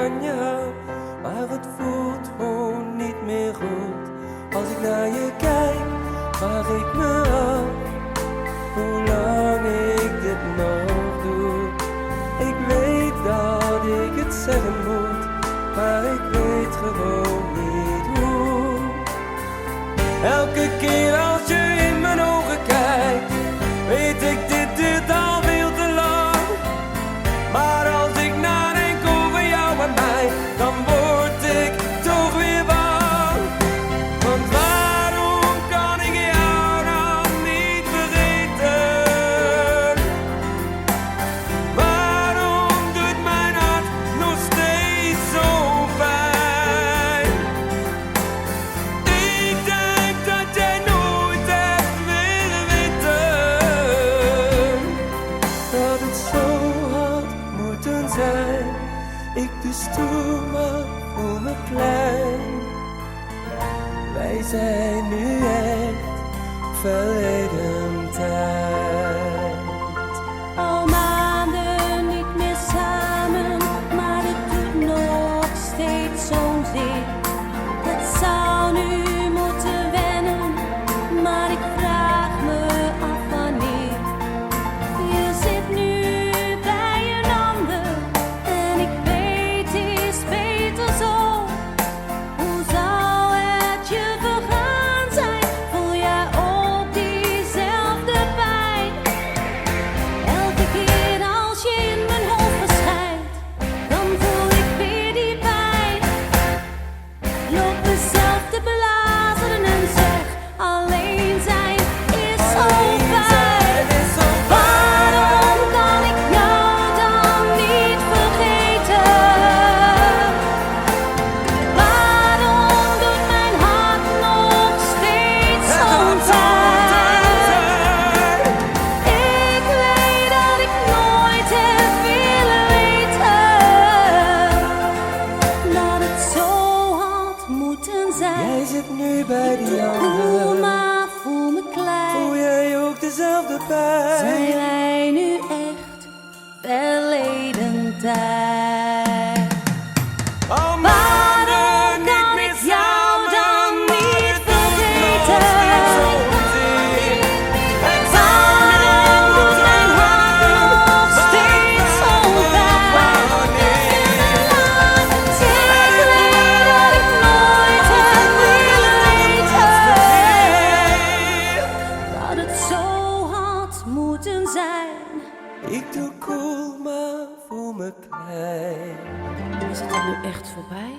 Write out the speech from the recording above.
van je hou. Maar het voelt gewoon niet meer goed. Als ik naar je kijk, vraag ik me af hoe lang ik dit nog doe. Ik weet dat ik het zeggen moet, maar ik weet gewoon niet hoe. Elke keer als je in mijn ogen kijkt, weet ik dit duurt al veel te lang. Maar als ik nadenk over jou en mij, dan word ik toch weer bang. Want waarom kan ik jou dan niet vergeten? Waarom doet mijn hart nog steeds zo pijn? Ik denk dat jij nooit hebt willen weten dat het zo had moeten zijn. Ik doe stoer, maar voel me klein. Wij zijn nu echt verleden tijd. Al maanden niet meer samen, maar het doet nog steeds zo'n zeer. Het zou nu moeten wennen, maar ik vraag me af wanneer. Je zit nu bij een ander en ik weet het is beter zo. Hoe zou het je vergaan zijn? Voel jij ook diezelfde pijn? Elke keer als je in mijn hoofd verschijnt, dan voel ik weer die pijn. Loop mezelf te belazeren en zeg, alleen zijn is zo fijn. Waarom kan ik jou dan niet vergeten? Waarom doet mijn hart nog steeds zo'n pijn? Ik weet dat ik nooit heb willen weten dat het zo had moeten zijn. Jij zit nu bij die Cool, andere. maar voel me klein. Voel jij ook dezelfde pijn? Zijn wij nu echt verleden tijd? Al Waarom maanden niet kan meer ik jou dan samen, niet maar het doet nog vergeten? steeds zozeer. Het Waarom doet mijn hart nog maar steeds zo vraag me pijn? wanneer. Ik weet dat ik nooit heb willen weten dat het zo had moeten zijn. Ik doe cool, maar voel me klein. Is het dan nu echt voorbij?